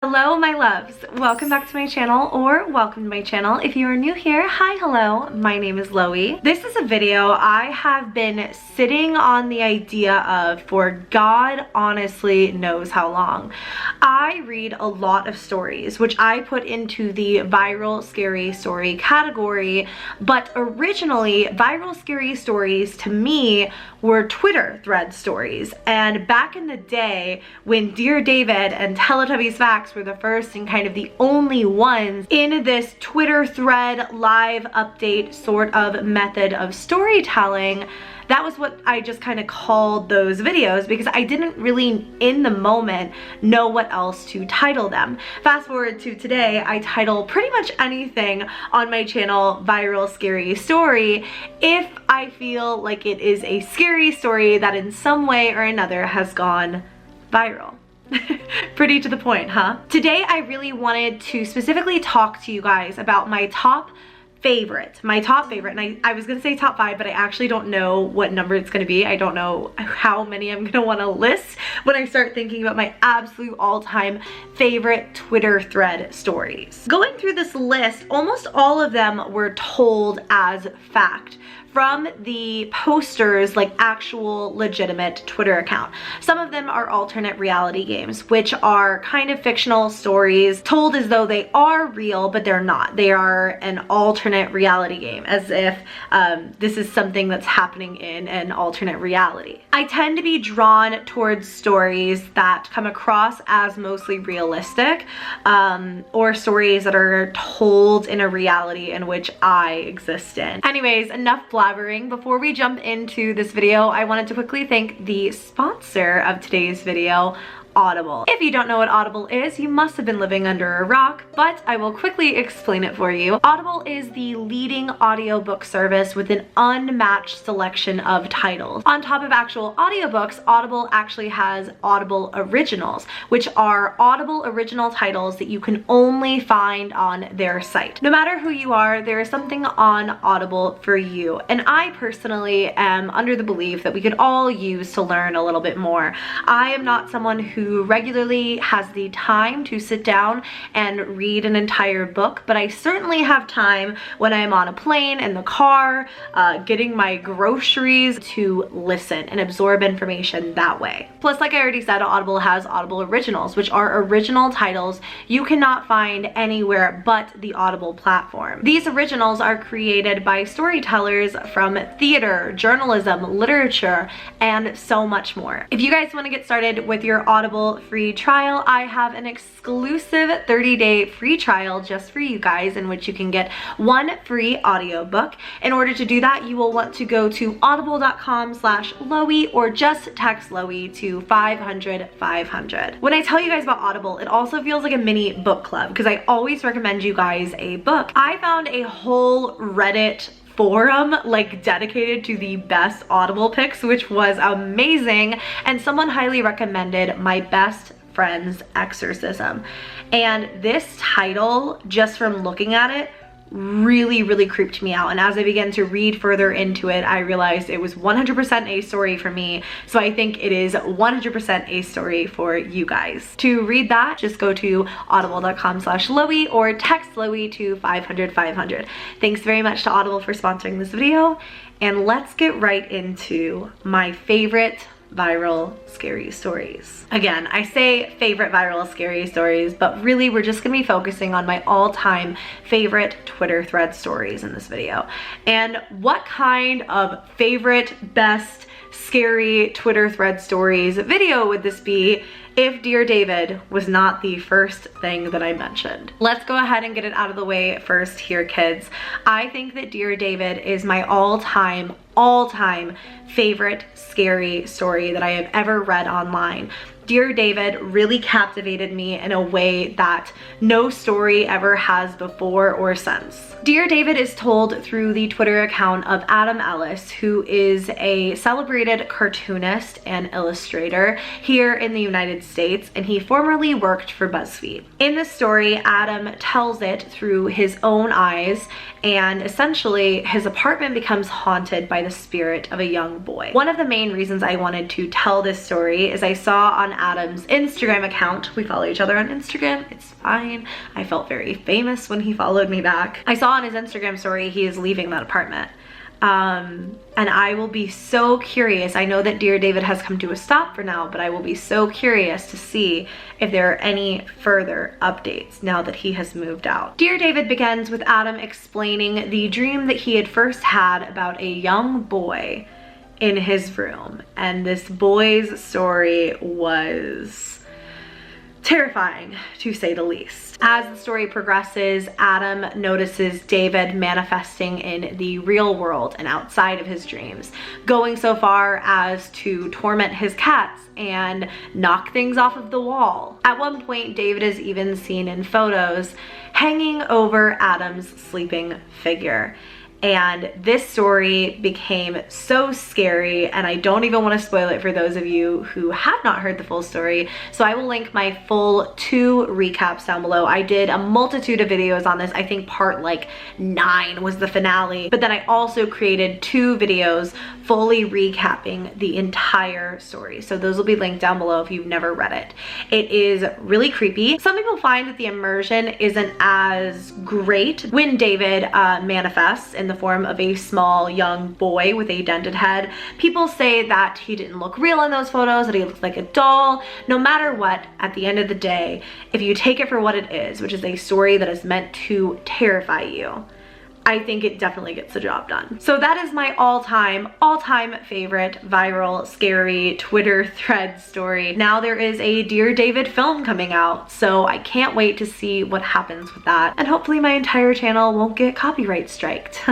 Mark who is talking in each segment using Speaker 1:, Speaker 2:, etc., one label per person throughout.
Speaker 1: Hello my loves, welcome back to my channel, or welcome to my channel. If you are new here, hi, hello, my name is Loey. This is a video I have been sitting on the idea of for God honestly knows how long. I read a lot of stories, which I put into the viral scary story category, but originally viral scary stories to me were Twitter thread stories. And back in the day when Dear David and TeletubbiesFact were the first and kind of the only ones in this Twitter thread live update sort of method of storytelling, that was what I just kind of called those videos because I didn't really in the moment know what else to title them. Fast forward to today, I title pretty much anything on my channel viral scary story if I feel like it is a scary story that in some way or another has gone viral. Pretty to the point, huh? Today I really wanted to specifically talk to you guys about my top favorite, and I was gonna say top 5, but I actually don't know what number it's gonna be. I don't know how many I'm gonna want to list when I start thinking about my absolute all-time favorite Twitter thread stories. Going through this list, almost all of them were told as fact from the posters, like actual legitimate Twitter account. Some of them are alternate reality games, which are kind of fictional stories told as though they are real, but they're not. They are an alternate reality game, as if this is something that's happening in an alternate reality. I tend to be drawn towards stories that come across as mostly realistic, or stories that are told in a reality in which I exist in. Anyways, enough blabbering. Before we jump into this video, I wanted to quickly thank the sponsor of today's video, Audible. If you don't know what Audible is, you must have been living under a rock, but I will quickly explain it for you. Audible is the leading audiobook service with an unmatched selection of titles. On top of actual audiobooks, Audible actually has Audible Originals, which are Audible original titles that you can only find on their site. No matter who you are, there is something on Audible for you, and I personally am under the belief that we could all use to learn a little bit more. I am not someone who regularly has the time to sit down and read an entire book, but I certainly have time when I'm on a plane, in the car, getting my groceries, to listen and absorb information that way. Plus, like I already said, Audible has Audible Originals, which are original titles you cannot find anywhere but the Audible platform. These originals are created by storytellers from theater, journalism, literature, and so much more. If you guys want to get started with your Audible free trial, I have an exclusive 30-day free trial just for you guys in which you can get one free audiobook. In order to do that, you will want to go to audible.com/Loey or just text Loey to 500-500. When I tell you guys about Audible, it also feels like a mini book club because I always recommend you guys a book. I found a whole Reddit forum like dedicated to the best Audible picks, which was amazing, and someone highly recommended My Best Friend's Exorcism. And this title, just from looking at it, really creeped me out, and as I began to read further into it, I realized it was 100% a story for me, so I think it is 100% a story for you guys. To read that, just go to audible.com/Loey or text Loey to 500-500. Thanks very much to Audible for sponsoring this video, and let's get right into my favorite viral scary stories. Again, I say favorite viral scary stories, but really we're just gonna be focusing on my all-time favorite Twitter thread stories in this video. And what kind of favorite, best, scary Twitter thread stories video would this be if Dear David was not the first thing that I mentioned? Let's go ahead and get it out of the way first here, kids. I think that Dear David is my all-time favorite scary story that I have ever read online. Dear David really captivated me in a way that no story ever has before or since. Dear David is told through the Twitter account of Adam Ellis, who is a celebrated cartoonist and illustrator here in the United States, and he formerly worked for BuzzFeed. In this story, Adam tells it through his own eyes, and essentially his apartment becomes haunted by the spirit of a young boy. One of the main reasons I wanted to tell this story is I saw on Adam's Instagram account. We follow each other on Instagram. It's fine. I felt very famous when he followed me back. I saw on his Instagram story he is leaving that apartment. And I will be so curious. I know that Dear David has come to a stop for now, but I will be so curious to see if there are any further updates now that he has moved out. Dear David begins with Adam explaining the dream that he had first had about a young boy in his room. And this boy's story was terrifying, to say the least. As the story progresses, Adam notices David manifesting in the real world and outside of his dreams, going so far as to torment his cats and knock things off of the wall. At one point, David is even seen in photos hanging over Adam's sleeping figure. And this story became so scary, and I don't even want to spoil it for those of you who have not heard the full story. So I will link my full 2 recaps down below. I did a multitude of videos on this. I think part like 9 was the finale, but then I also created 2 videos fully recapping the entire story. So those will be linked down below if you've never read it. It is really creepy. Some people find that the immersion isn't as great when David manifests in the form of a small young boy with a dented head. People say that he didn't look real in those photos, that he looked like a doll. No matter what, at the end of the day, if you take it for what it is, which is a story that is meant to terrify you, I think it definitely gets the job done. So that is my all-time favorite viral, scary Twitter thread story. Now there is a Dear David film coming out, so I can't wait to see what happens with that. And hopefully my entire channel won't get copyright striked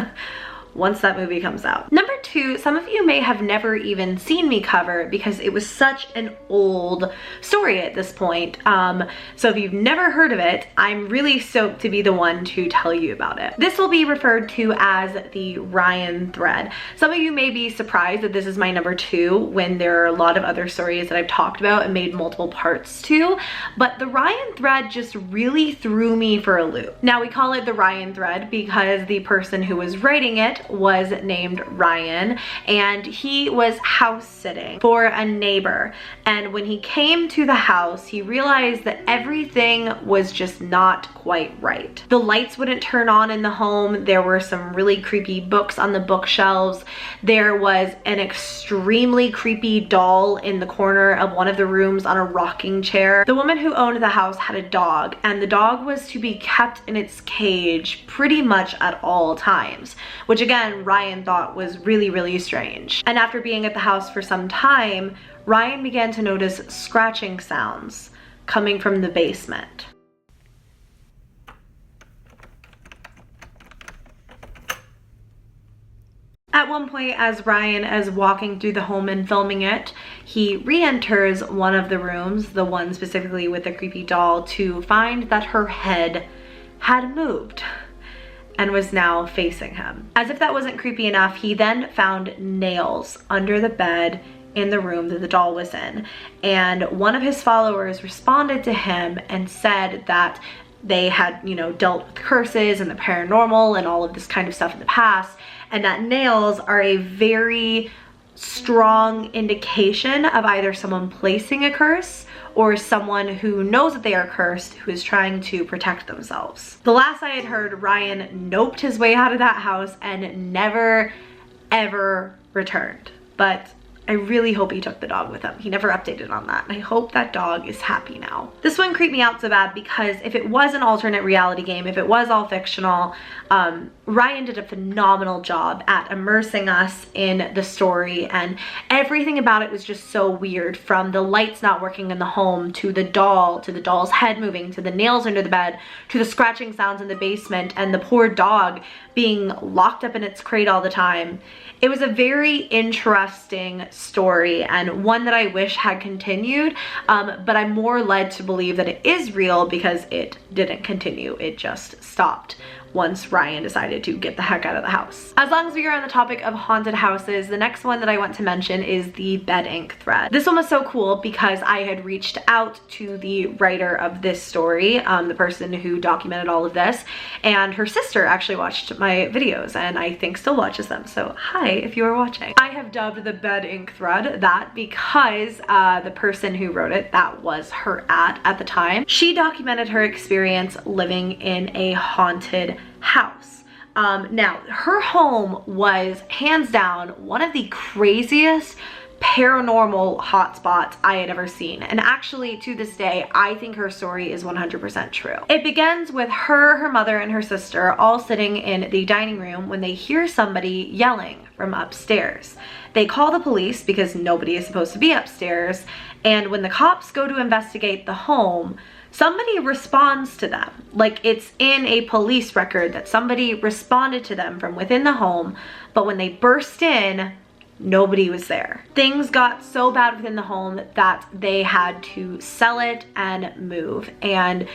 Speaker 1: once that movie comes out. Number 2, some of you may have never even seen me cover because it was such an old story at this point. So if you've never heard of it, I'm really stoked to be the one to tell you about it. This will be referred to as the Ryan thread. Some of you may be surprised that this is my number 2 when there are a lot of other stories that I've talked about and made multiple parts to, but the Ryan thread just really threw me for a loop. Now we call it the Ryan thread because the person who was writing it was named Ryan, and he was house sitting for a neighbor. And when he came to the house, he realized that everything was just not quite right. The lights wouldn't turn on in the home. There were some really creepy books on the bookshelves. There was an extremely creepy doll in the corner of one of the rooms on a rocking chair. The woman who owned the house had a dog, and the dog was to be kept in its cage pretty much at all times, which again, Ryan thought was really, really strange. And after being at the house for some time, Ryan began to notice scratching sounds coming from the basement. At one point, as Ryan is walking through the home and filming it, he re-enters one of the rooms, the one specifically with the creepy doll, to find that her head had moved and was now facing him. As if that wasn't creepy enough, he then found nails under the bed in the room that the doll was in. And one of his followers responded to him and said that they had, you know, dealt with curses and the paranormal and all of this kind of stuff in the past, and that nails are a very strong indication of either someone placing a curse or someone who knows that they are cursed, who is trying to protect themselves. The last I had heard, Ryan noped his way out of that house and never, ever returned. But I really hope he took the dog with him. He never updated on that. And I hope that dog is happy now. This one creeped me out so bad because if it was an alternate reality game, if it was all fictional, Ryan did a phenomenal job at immersing us in the story, and everything about it was just so weird, from the lights not working in the home, to the doll, to the doll's head moving, to the nails under the bed, to the scratching sounds in the basement, and the poor dog being locked up in its crate all the time. It was a very interesting story, and one that I wish had continued, but I'm more led to believe that it is real because it didn't continue. It just stopped once Ryan decided to get the heck out of the house. As long as we are on the topic of haunted houses, the next one that I want to mention is the BEDIINK thread. This one was so cool because I had reached out to the writer of this story, the person who documented all of this, and her sister actually watched my videos and I think still watches them. So hi, if you are watching. I have dubbed the BEDIINK thread that because the person who wrote it, that was her at the time. She documented her experience living in a haunted house. Now, her home was hands down one of the craziest paranormal hotspots I had ever seen, and actually to this day I think her story is 100% true. It begins with her mother and her sister all sitting in the dining room when they hear somebody yelling from upstairs. They call the police because nobody is supposed to be upstairs, and when the cops go to investigate the home, somebody responds to them. Like, it's in a police record that somebody responded to them from within the home, but when they burst in, nobody was there. Things got so bad within the home that they had to sell it and move. And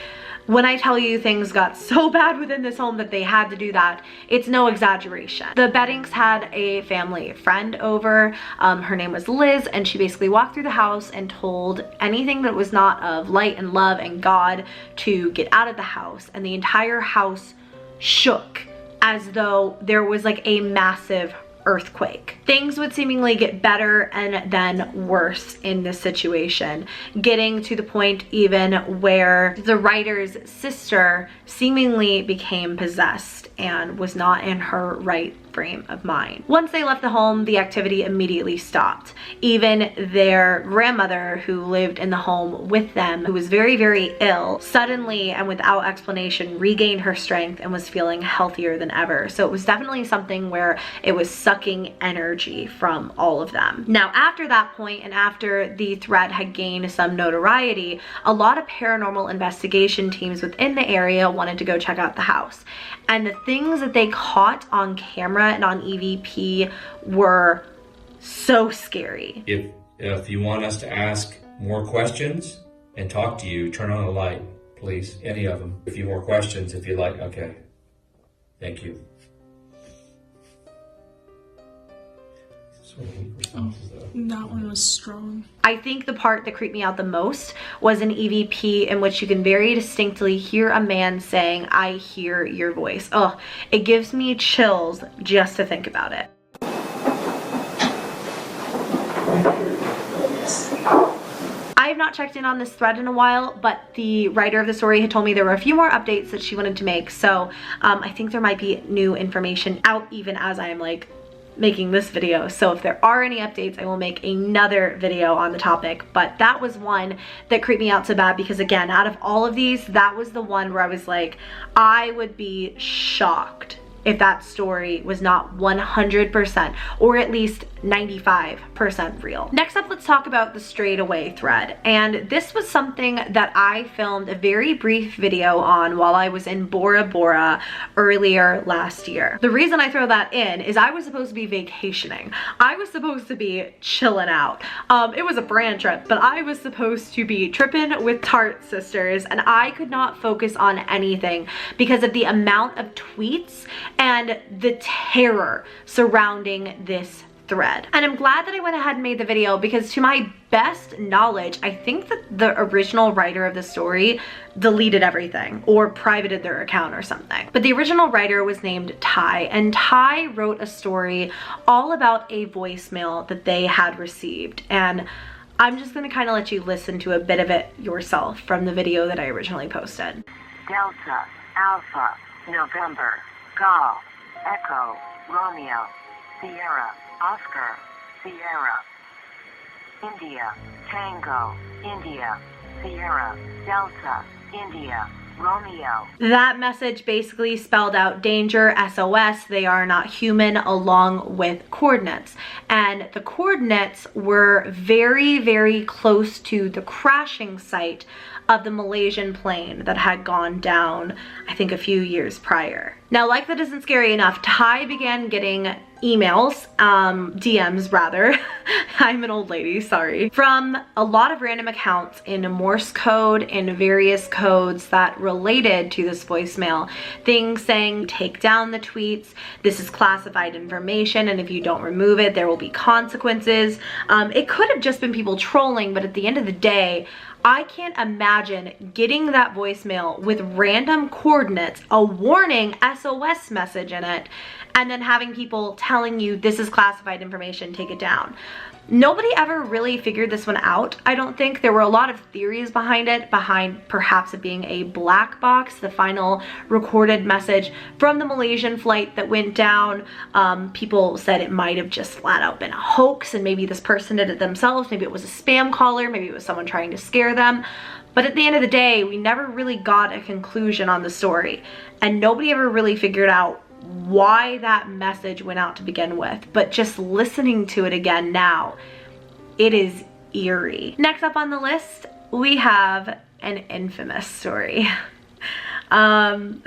Speaker 1: when I tell you things got so bad within this home that they had to do that, it's no exaggeration. The BEDIINKs had a family friend over. Her name was Liz, and she basically walked through the house and told anything that was not of light and love and God to get out of the house. And the entire house shook as though there was like a massive earthquake. Things would seemingly get better and then worse in this situation, getting to the point even where the writer's sister seemingly became possessed and was not in her right frame of mind. Once they left the home, the activity immediately stopped. Even their grandmother, who lived in the home with them, who was very, very ill, suddenly and without explanation regained her strength and was feeling healthier than ever. So it was definitely something where it was sucking energy from all of them. Now, after that point, and after the thread had gained some notoriety, a lot of paranormal investigation teams within the area wanted to go check out the house. And the things that they caught on camera and on EVP were so scary.
Speaker 2: If you want us to ask more questions and talk to you, turn on a light, please. Any of them. A few more questions if you like. Okay. Thank you.
Speaker 3: That one was strong.
Speaker 1: I think the part that creeped me out the most was an EVP in which you can very distinctly hear a man saying, "I hear your voice." Oh, it gives me chills just to think about it. I have not checked in on this thread in a while, but the writer of the story had told me there were a few more updates that she wanted to make, so I think there might be new information out even as I am like making this video. So if there are any updates, I will make another video on the topic. But that was one that creeped me out so bad because, again, out of all of these, that was the one where I was like, I would be shocked if that story was not 100% or at least 95% real. Next up, let's talk about the strayed away thread. And this was something that I filmed a very brief video on while I was in Bora Bora earlier last year. The reason I throw that in is I was supposed to be vacationing. I was supposed to be chilling out. It was a brand trip, but I was supposed to be tripping with Tart sisters, and I could not focus on anything because of the amount of tweets and the terror surrounding this thread. And I'm glad that I went ahead and made the video because, to my best knowledge, I think that the original writer of the story deleted everything or privated their account or something. But the original writer was named Ty, and Ty wrote a story all about a voicemail that they had received. And I'm just gonna kind of let you listen to a bit of it yourself from the video that I originally posted.
Speaker 4: Delta, Alpha, November, Golf, Echo, Romeo, Sierra, Oscar, Sierra, India, Tango, India, Sierra, Delta, India, Romeo.
Speaker 1: That message basically spelled out danger, SOS, they are not human, along with coordinates. And the coordinates were very, very close to the crashing site of the Malaysian plane that had gone down, I think, a few years prior. Now, like that isn't scary enough, Ty began getting emails, DMs rather, I'm an old lady, sorry, from a lot of random accounts in Morse code and various codes that related to this voicemail. Things saying, take down the tweets, this is classified information, and if you don't remove it, there will be consequences. It could have just been people trolling, but at the end of the day, I can't imagine getting that voicemail with random coordinates, a warning SOS message in it, and then having people telling you this is classified information, take it down. Nobody ever really figured this one out, I don't think. There were a lot of theories behind it, behind perhaps it being a black box, the final recorded message from the Malaysian flight that went down. People said it might have just flat out been a hoax and maybe this person did it themselves, maybe it was a spam caller, maybe it was someone trying to scare them. But at the end of the day, we never really got a conclusion on the story, and nobody ever really figured out why that message went out to begin with. But just listening to it again now, it is eerie. Next up on the list, we have an infamous story. Teletubbies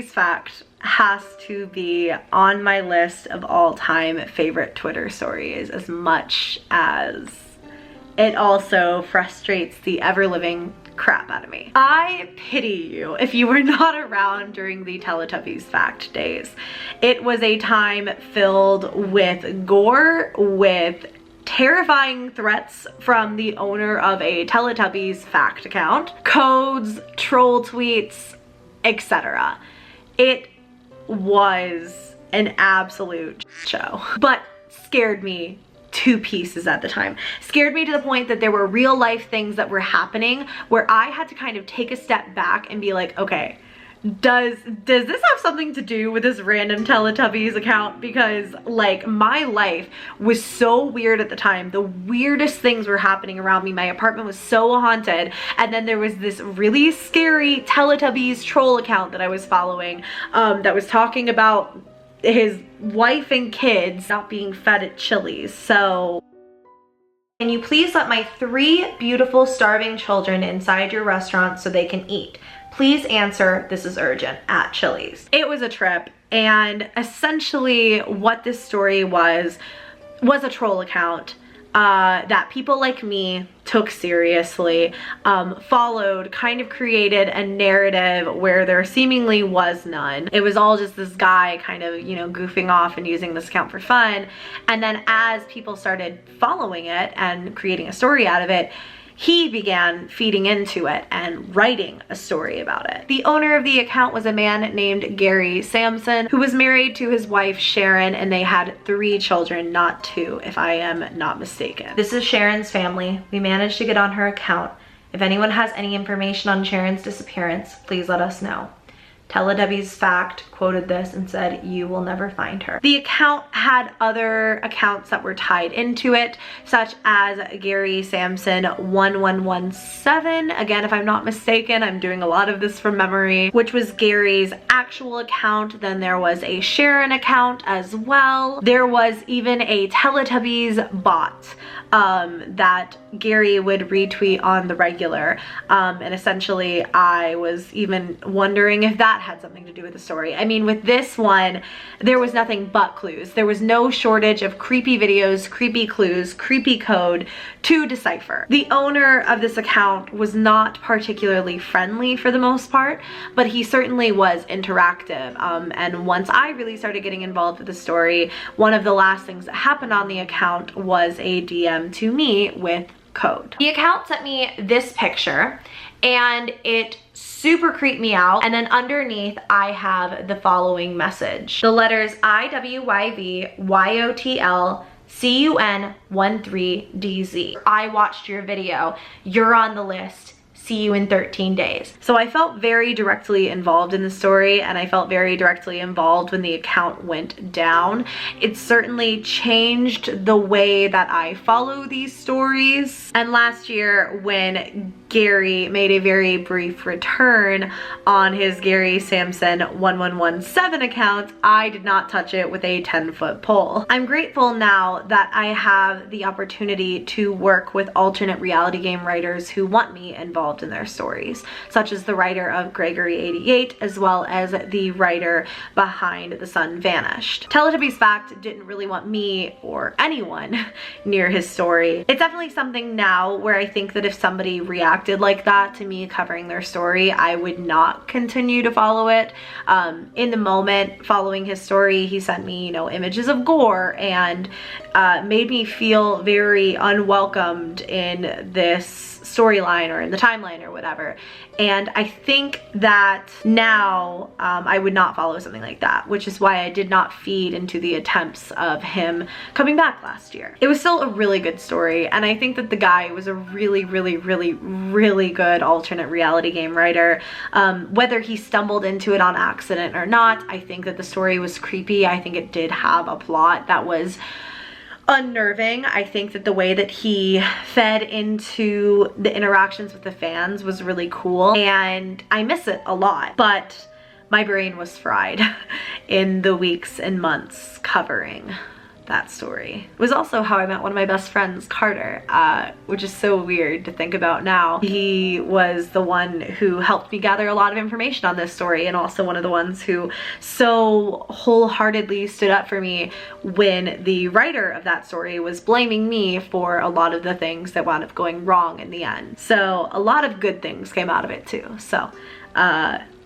Speaker 1: Fact has to be on my list of all-time favorite Twitter stories, as much as it also frustrates the ever-living crap out of me. I pity you if you were not around during the Teletubbies Fact days. It was a time filled with gore, with terrifying threats from the owner of a Teletubbies Fact account, codes, troll tweets, etc. It was an absolute show, but scared me to pieces at the time. Scared me to the point that there were real life things that were happening where I had to kind of take a step back and be like, okay, does this have something to do with this random Teletubbies account? Because like my life was so weird at the time. The weirdest things were happening around me. My apartment was so haunted, and then there was this really scary Teletubbies troll account that I was following that was talking about his wife and kids not being fed at Chili's. So, can you please let my 3 beautiful starving children inside your restaurant so they can eat? Please answer, this is urgent, at Chili's. It was a trip, and essentially what this story was a troll account that people like me took seriously, followed, kind of created a narrative where there seemingly was none. It was all just this guy kind of, you know, goofing off and using this account for fun. And then as people started following it and creating a story out of it, he began feeding into it and writing a story about it. The owner of the account was a man named Gary Sampson, who was married to his wife Sharon, and they had 3 children, not 2, if I am not mistaken. This is Sharon's family. We managed to get on her account. If anyone has any information on Sharon's disappearance, please let us know. Teletubbies Fact quoted this and said, you will never find her. The account had other accounts that were tied into it, such as Gary Sampson 1117. Again, if I'm not mistaken, I'm doing a lot of this from memory, which was Gary's actual account. Then there was a Sharon account as well. There was even a Teletubbies bot that Gary would retweet on the regular. And essentially I was even wondering if that had something to do with the story. I mean, with this one, there was nothing but clues. There was no shortage of creepy videos, creepy clues, creepy code to decipher. The owner of this account was not particularly friendly for the most part, but he certainly was interactive. And once I really started getting involved with the story, one of the last things that happened on the account was a DM to me with code. The account sent me this picture and it super creeped me out, and then underneath I have the following message. The letters IWYVYOTL CUN13DZ. I watched your video. You're on the list. See you in 13 days. So I felt very directly involved in the story, and I felt very directly involved when the account went down. It certainly changed the way that I follow these stories. And last year when Gary made a very brief return on his Gary Samson 1117 account, I did not touch it with a 10-foot pole. I'm grateful now that I have the opportunity to work with alternate reality game writers who want me involved in their stories, such as the writer of Gregory 88, as well as the writer behind The Sun Vanished. TeletubbiesFact didn't really want me or anyone near his story. It's definitely something now where I think that if somebody reacted like that to me covering their story, I would not continue to follow it. In the moment following his story, he sent me, you know, images of gore and made me feel very unwelcomed in this storyline or in the timeline or whatever. And I think that now I would not follow something like that, which is why I did not feed into the attempts of him coming back last year. It was still a really good story, and I think that the guy was a really good alternate reality game writer. Whether he stumbled into it on accident or not, I think that the story was creepy. I think it did have a plot that was unnerving. I think that the way that he fed into the interactions with the fans was really cool, and I miss it a lot, but my brain was fried in the weeks and months covering that story. It was also how I met one of my best friends, Carter, which is so weird to think about now. He was the one who helped me gather a lot of information on this story, and also one of the ones who so wholeheartedly stood up for me when the writer of that story was blaming me for a lot of the things that wound up going wrong in the end. So a lot of good things came out of it too. So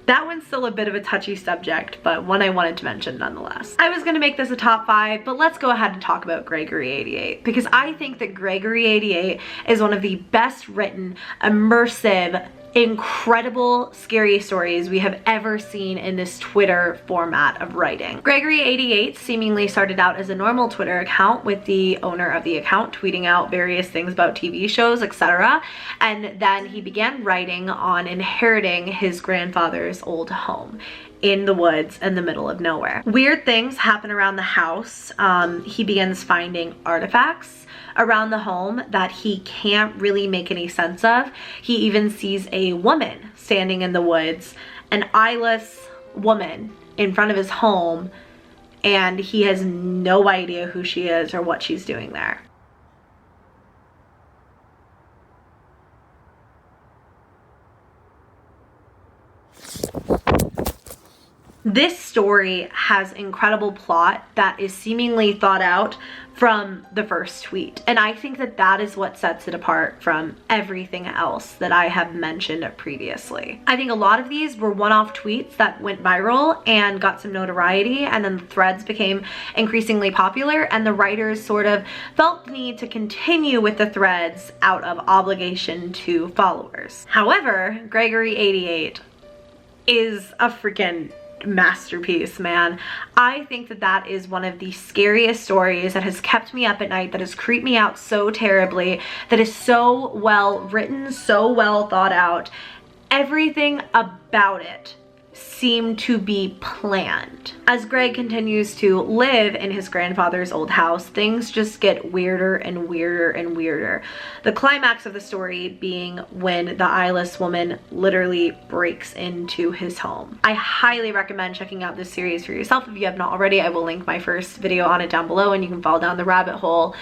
Speaker 1: that one's still a bit of a touchy subject, but one I wanted to mention nonetheless. I was gonna make this a top 5, but let's go ahead and talk about Gregory 88, because I think that Gregory 88 is one of the best written, immersive, incredible scary stories we have ever seen in this Twitter format of writing. Gregory 88 seemingly started out as a normal Twitter account with the owner of the account tweeting out various things about TV shows, etc. And then he began writing on inheriting his grandfather's old home in the woods in the middle of nowhere. Weird things happen around the house. He begins finding artifacts around the home that he can't really make any sense of. He even sees a woman standing in the woods, an eyeless woman in front of his home, and he has no idea who she is or what she's doing there. This story has incredible plot that is seemingly thought out from the first tweet, and I think that that is what sets it apart from everything else that I have mentioned previously. I think a lot of these were one-off tweets that went viral and got some notoriety, and then the threads became increasingly popular, and the writers sort of felt the need to continue with the threads out of obligation to followers. However, Gregory 88 is a freaking masterpiece, man. I think that that is one of the scariest stories that has kept me up at night, that has creeped me out so terribly, that is so well written, so well thought out. Everything about it seemed to be planned. As Greg continues to live in his grandfather's old house, things just get weirder and weirder and weirder. The climax of the story being when the eyeless woman literally breaks into his home. I highly recommend checking out this series for yourself if you have not already. I will link my first video on it down below and you can fall down the rabbit hole.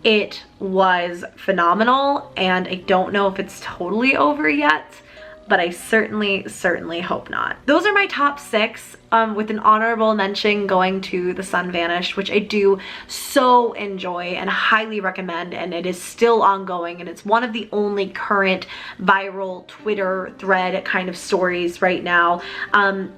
Speaker 1: It was phenomenal, and I don't know if it's totally over yet, but I certainly hope not. Those are my top 6, with an honorable mention going to The Sun Vanished, which I do so enjoy and highly recommend, and it is still ongoing, and it's one of the only current viral Twitter thread kind of stories right now.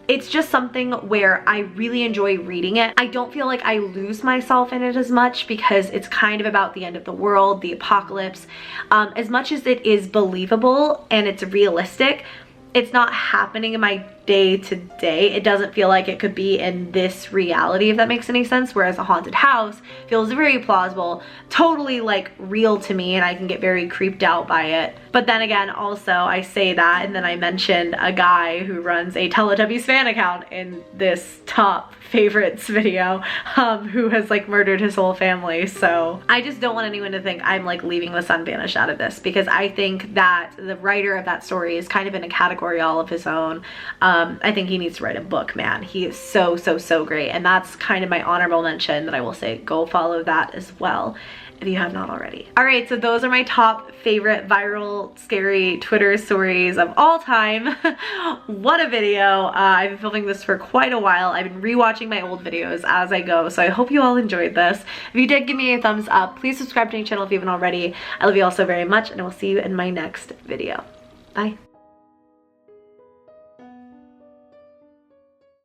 Speaker 1: It's just something where I really enjoy reading it. I don't feel like I lose myself in it as much because it's kind of about the end of the world, the apocalypse. As much as it is believable and it's realistic, it's not happening in my day to day. It doesn't feel like it could be in this reality, if that makes any sense, whereas a haunted house feels very plausible, totally like real to me, and I can get very creeped out by it. But then again, also I say that and then I mentioned a guy who runs a Teletubbies fan account in this top favorites video, who has like murdered his whole family. So I just don't want anyone to think I'm like leaving the sun vanished out of this, because I think that the writer of that story is kind of in a category all of his own. I think he needs to write a book, man. He is so great, and that's kind of my honorable mention that I will say go follow that as well if you have not already. All right, so those are my top favorite viral scary Twitter stories of all time. What a video. I've been filming this for quite a while. I've been rewatching my old videos as I go, so I hope you all enjoyed this. If you did, give me a thumbs up. Please subscribe to my channel if you haven't already. I love you all so very much, and I will see you in my next video. Bye.